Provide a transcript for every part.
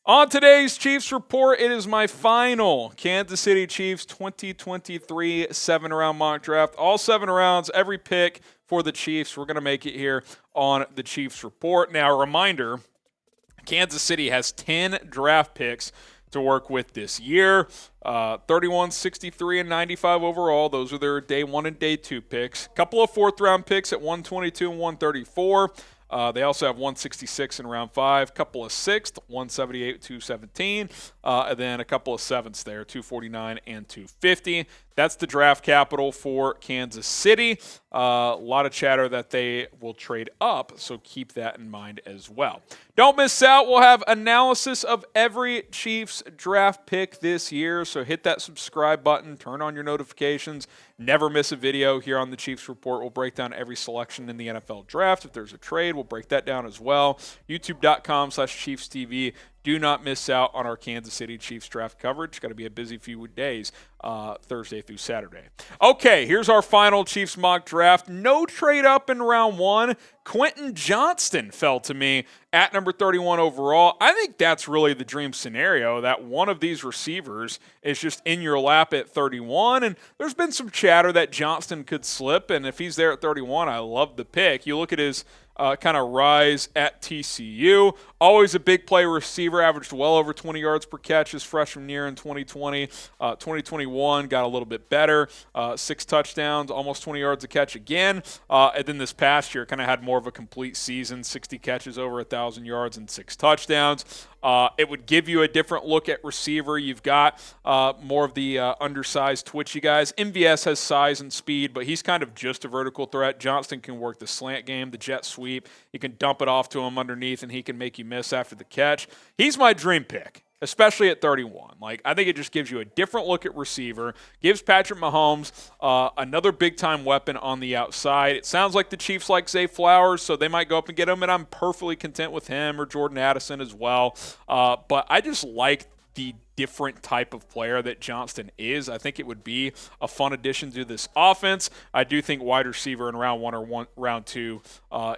On today's Chiefs Report, it is my final Kansas City Chiefs 2023 7-round mock draft. All 7 rounds, every pick for the Chiefs. We're going to make it here on the Chiefs Report. Now, a reminder, Kansas City has 10 draft picks to work with this year. 31, 63, and 95 overall. Those are their day 1 and day 2 picks. A couple of 4th-round picks at 122 and 134. They also have 166 in round 5, a couple of 6th, 178, 217, and then a couple of 7ths there, 249 and 250. That's the draft capital for Kansas City. A lot of chatter that they will trade up, so keep that in mind as well. Don't miss out. We'll have analysis of every Chiefs draft pick this year, so hit that subscribe button, turn on your notifications, never miss a video here on the Chiefs Report. We'll break down every selection in the NFL draft. If there's a trade, we'll break that down as well. YouTube.com/ChiefsTV. Do not miss out on our Kansas City Chiefs draft coverage. Got to be a busy few days, Thursday through Saturday. Okay, here's our final Chiefs mock draft. No trade up in round 1. Quentin Johnston fell to me at number 31 overall. I think that's really the dream scenario, that one of these receivers is just in your lap at 31. And there's been some chatter that Johnston could slip, and if he's there at 31, I love the pick. You look at his kind of rise at TCU. Always a big play receiver, averaged well over 20 yards per catch his freshman year in 2020. 2021 got a little bit better. 6 touchdowns, almost 20 yards a catch again. And then this past year kind of had more of a complete season, 60 catches, over 1,000 yards, and 6 touchdowns. It would give you a different look at receiver. You've got more of the undersized, twitchy guys. MVS has size and speed, but he's kind of just a vertical threat. Johnston can work the slant game, the jet sweep. You can dump it off to him underneath, and he can make you miss after the catch. He's my dream pick, especially at 31. I think it just gives you a different look at receiver, gives Patrick Mahomes another big-time weapon on the outside. It sounds like the Chiefs like Zay Flowers, so they might go up and get him, and I'm perfectly content with him, or Jordan Addison as well. But I just like the different type of player that Johnston is. I think it would be a fun addition to this offense. I do think wide receiver in round 1 or round 2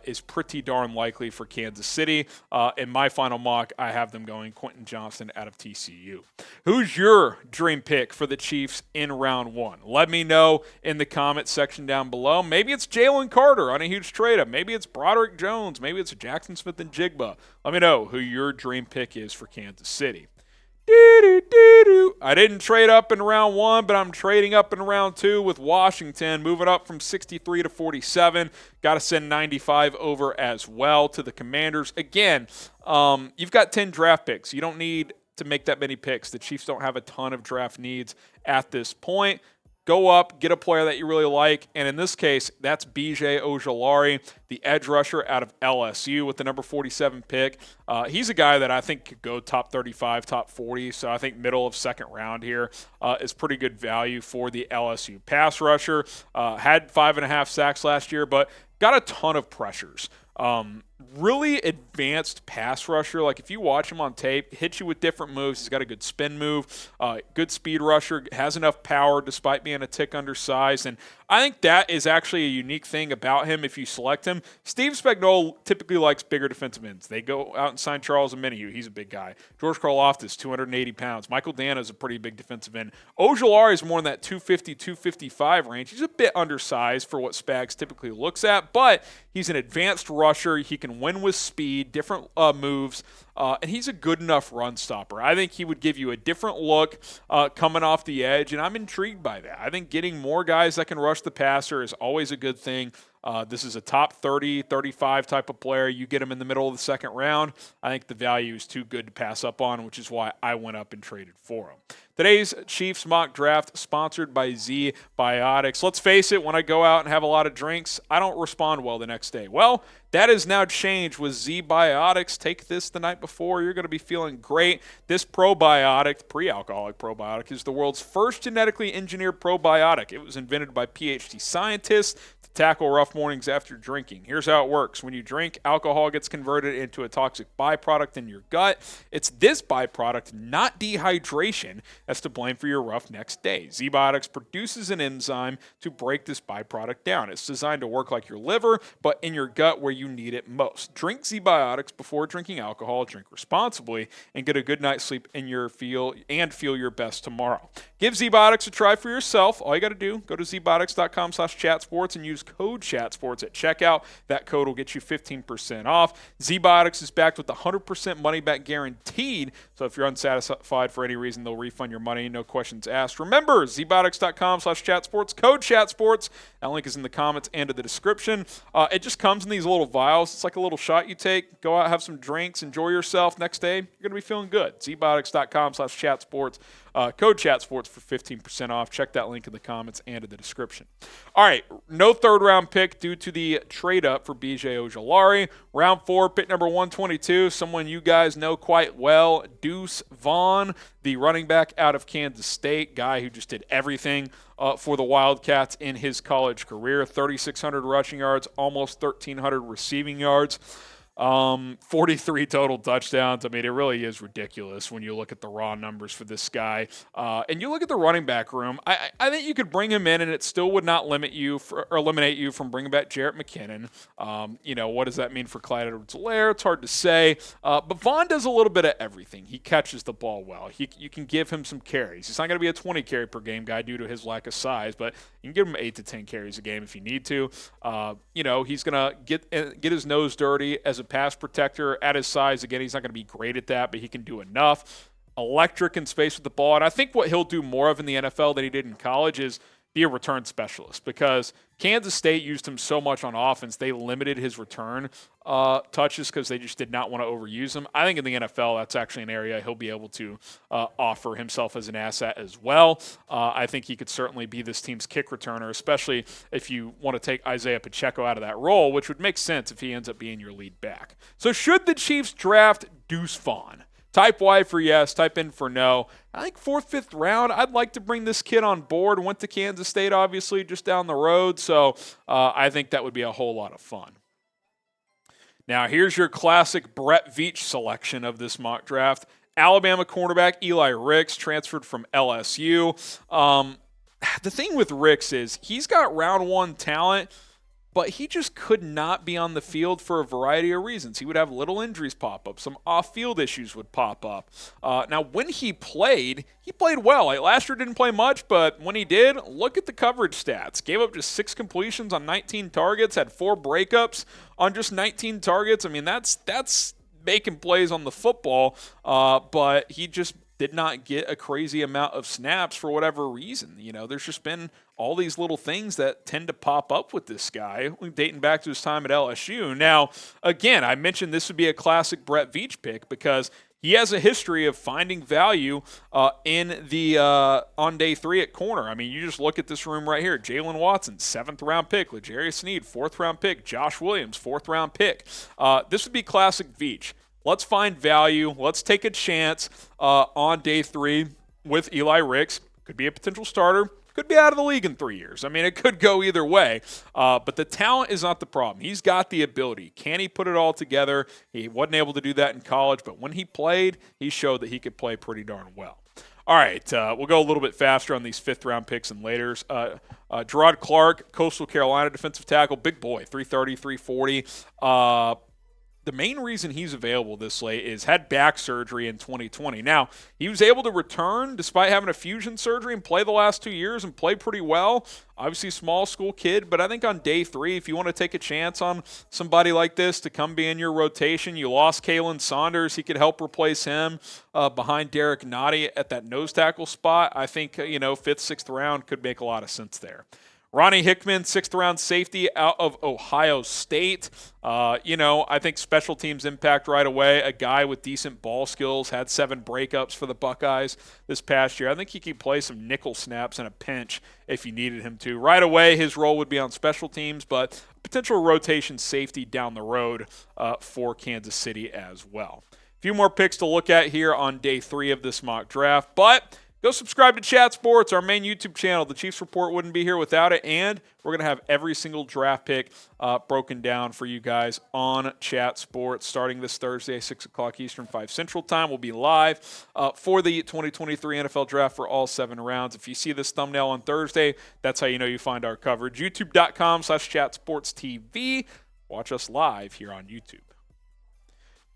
is pretty darn likely for Kansas City. In my final mock, I have them going Quentin Johnston out of TCU. Who's your dream pick for the Chiefs in round 1? Let me know in the comment section down below. Maybe it's Jalen Carter on a huge trade-up. Maybe it's Broderick Jones. Maybe it's Jackson Smith and Jigba. Let me know who your dream pick is for Kansas City. I didn't trade up in round 1, but I'm trading up in round 2 with Washington, moving up from 63 to 47. Got to send 95 over as well to the Commanders. Again, you've got 10 draft picks. You don't need to make that many picks. The Chiefs don't have a ton of draft needs at this point. Go up, get a player that you really like, and in this case, that's B.J. Ojulari, the edge rusher out of LSU with the number 47 pick. He's a guy that I think could go top 35, top 40, so I think middle of second round here is pretty good value for the LSU pass rusher. Had 5.5 sacks last year, but got a ton of pressures. Really advanced pass rusher. If you watch him on tape, hits you with different moves. He's got a good spin move, good speed rusher, has enough power despite being a tick undersized. And I think that is actually a unique thing about him if you select him. Steve Spagnuolo typically likes bigger defensive ends. They go out and sign Charles Omenihu. He's a big guy. George Karlaftis, 280 pounds. Michael Dana is a pretty big defensive end. Ojulari is more in that 250, 255 range. He's a bit undersized for what Spags typically looks at, but he's an advanced rusher. He can win with speed, different moves, and he's a good enough run stopper. I think he would give you a different look coming off the edge, and I'm intrigued by that. I think getting more guys that can rush the passer is always a good thing. This is a top 30, 35 type of player. You get him in the middle of the second round, I think the value is too good to pass up on, which is why I went up and traded for him. Today's Chiefs mock draft sponsored by Z Biotics. Let's face it, when I go out and have a lot of drinks, I don't respond well the next day. Well, that has now changed with Z Biotics. Take this the night before. You're going to be feeling great. This probiotic, pre-alcoholic probiotic, is the world's first genetically engineered probiotic. It was invented by PhD scientists to tackle rough mornings after drinking. Here's how it works. When you drink, alcohol gets converted into a toxic byproduct in your gut. It's this byproduct, not dehydration, that's to blame for your rough next day. ZBiotics produces an enzyme to break this byproduct down. It's designed to work like your liver, but in your gut where you need it most. Drink ZBiotics before drinking alcohol. Drink responsibly and get a good night's sleep feel your best tomorrow. Give ZBiotics a try for yourself. All you got to do, go to zbiotics.com/chatsports and use code chatsports at checkout. That code will get you 15% off. ZBiotics is backed with a 100% money back guaranteed. So if you're unsatisfied for any reason, they'll refund your money. No questions asked. Remember, zbiotics.com/chatsports, code chatsports. That link is in the comments and in the description. It just comes in these little vials. It's like a little shot you take. Go out, have some drinks, enjoy yourself. Next day, you're going to be feeling good. zbiotics.com/chatsports, code chatsports for 15% off. Check that link in the comments and in the description. All right, no third-round pick due to the trade-up for B.J. Ojulari. Round 4, pick number 122, someone you guys know quite well, Deuce Vaughn, the running back out of Kansas State, guy who just did everything for the Wildcats in his college career. 3,600 rushing yards, almost 1,300 receiving yards. 43 total touchdowns. I mean, it really is ridiculous when you look at the raw numbers for this guy. And you look at the running back room, I think you could bring him in and it still would not eliminate you from bringing back Jarrett McKinnon. What does that mean for Clyde Edwards-Helaire? It's hard to say. But Vaughn does a little bit of everything. He catches the ball well. You can give him some carries. He's not going to be a 20 carry per game guy due to his lack of size, but you can give him 8 to 10 carries a game if you need to. He's going to get his nose dirty as a pass protector at his size. Again, he's not going to be great at that, but he can do enough. Electric in space with the ball. And I think what he'll do more of in the NFL than he did in college is be a return specialist, because Kansas State used him so much on offense, they limited his return touches because they just did not want to overuse him. I think in the NFL, that's actually an area he'll be able to offer himself as an asset as well. I think he could certainly be this team's kick returner, especially if you want to take Isaiah Pacheco out of that role, which would make sense if he ends up being your lead back. So should the Chiefs draft Deuce Vaughn? Type Y for yes, type in for no. I think 4th, 5th round, I'd like to bring this kid on board. Went to Kansas State, obviously, just down the road. So I think that would be a whole lot of fun. Now, here's your classic Brett Veach selection of this mock draft. Alabama cornerback Eli Ricks, transferred from LSU. The thing with Ricks is he's got round 1 talent, but he just could not be on the field for a variety of reasons. He would have little injuries pop up. Some off-field issues would pop up. Now, when he played well. Like, last year didn't play much, but when he did, look at the coverage stats. Gave up just 6 completions on 19 targets, had 4 breakups on just 19 targets. I mean, that's making plays on the football, but he just did not get a crazy amount of snaps for whatever reason. There's just been all these little things that tend to pop up with this guy, dating back to his time at LSU. Now, again, I mentioned this would be a classic Brett Veach pick because he has a history of finding value in the on day 3 at corner. I mean, you just look at this room right here. Jalen Watson, 7th round pick. L'Jarius Sneed, 4th round pick. Josh Williams, 4th round pick. This would be classic Veach. Let's find value. Let's take a chance on day 3 with Eli Ricks. Could be a potential starter. Could be out of the league in 3 years. I mean, it could go either way. But the talent is not the problem. He's got the ability. Can he put it all together? He wasn't able to do that in college, but when he played, he showed that he could play pretty darn well. All right, we'll go a little bit faster on these 5th-round picks and laters. Jerrod Clark, Coastal Carolina defensive tackle, big boy, 330, 340. The main reason he's available this late is had back surgery in 2020. Now, he was able to return despite having a fusion surgery and play the last 2 years and play pretty well. Obviously, small school kid, but I think on day 3, if you want to take a chance on somebody like this to come be in your rotation, you lost Kalen Saunders. He could help replace him behind Derek Nottie at that nose tackle spot. I think, 5th, 6th round could make a lot of sense there. Ronnie Hickman, 6th round safety out of Ohio State. I think special teams impact right away. A guy with decent ball skills, had 7 breakups for the Buckeyes this past year. I think he could play some nickel snaps in a pinch if you needed him to. Right away, his role would be on special teams, but potential rotation safety down the road for Kansas City as well. A few more picks to look at here on day 3 of this mock draft, but Go subscribe to Chat Sports, our main YouTube channel. The Chiefs Report wouldn't be here without it, and we're going to have every single draft pick broken down for you guys on Chat Sports starting this Thursday, 6 o'clock Eastern, 5 Central Time. We'll be live for the 2023 NFL Draft for all 7 rounds. If you see this thumbnail on Thursday, that's how you know you find our coverage. YouTube.com/ChatSportsTV. Watch us live here on YouTube.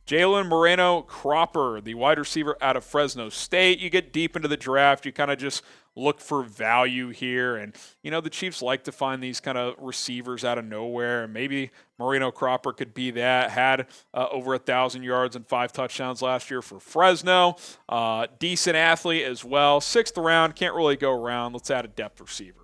Jalen Moreno-Cropper, the wide receiver out of Fresno State. You get deep into the draft, you kind of just look for value here. And, the Chiefs like to find these kind of receivers out of nowhere. And maybe Moreno-Cropper could be that. Had over 1,000 yards and 5 touchdowns last year for Fresno. Decent athlete as well. 6th round, can't really go around. Let's add a depth receiver.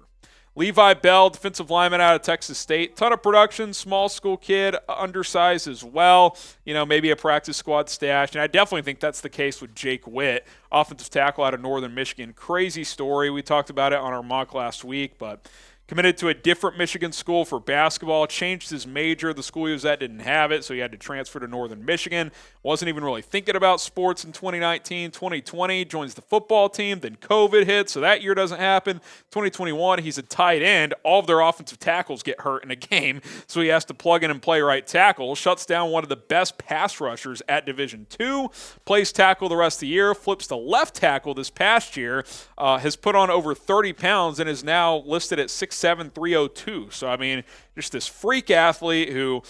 Levi Bell, defensive lineman out of Texas State. Ton of production, small school kid, undersized as well. Maybe a practice squad stash. And I definitely think that's the case with Jake Witt, offensive tackle out of Northern Michigan. Crazy story. We talked about it on our mock last week, but committed to a different Michigan school for basketball, changed his major. The school he was at didn't have it, so he had to transfer to Northern Michigan. Wasn't even really thinking about sports in 2019. 2020, joins the football team. Then COVID hit, so that year doesn't happen. 2021, he's a tight end. All of their offensive tackles get hurt in a game, so he has to plug in and play right tackle. Shuts down one of the best pass rushers at Division II. Plays tackle the rest of the year. Flips to left tackle this past year. Has put on over 30 pounds and is now listed at 6'7", 302. So, just this freak athlete who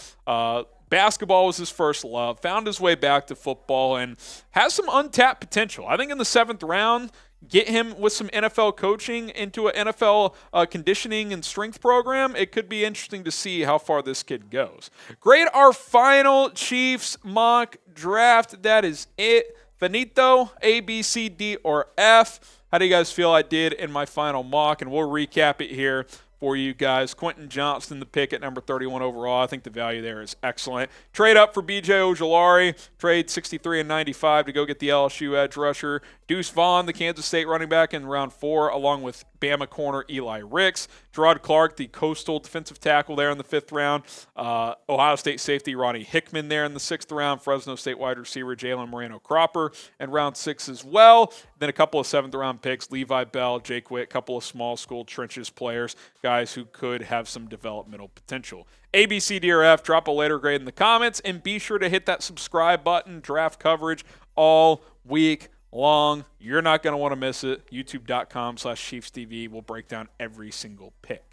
basketball was his first love, found his way back to football, and has some untapped potential. I think in the 7th round, get him with some NFL coaching into an NFL conditioning and strength program. It could be interesting to see how far this kid goes. Grade our final Chiefs mock draft. That is it. Finito, A, B, C, D, or F. How do you guys feel I did in my final mock? And we'll recap it here for you guys. Quentin Johnston, the pick at number 31 overall. I think the value there is excellent. Trade up for B.J. Ojulari. Trade 63 and 95 to go get the LSU edge rusher. Deuce Vaughn, the Kansas State running back in round 4, along with Bama corner Eli Ricks. Jerrod Clark, the coastal defensive tackle there in the 5th round. Ohio State safety Ronnie Hickman there in the 6th round. Fresno State wide receiver Jalen Moreno-Cropper in round 6 as well. Then a couple of 7th round picks, Levi Bell, Jake Witt, a couple of small school trenches players, guys who could have some developmental potential. A, B, C, D, or F, drop a letter grade in the comments, and be sure to hit that subscribe button. Draft coverage all week long. You're not going to want to miss it. YouTube.com/ChiefsTV will break down every single pick.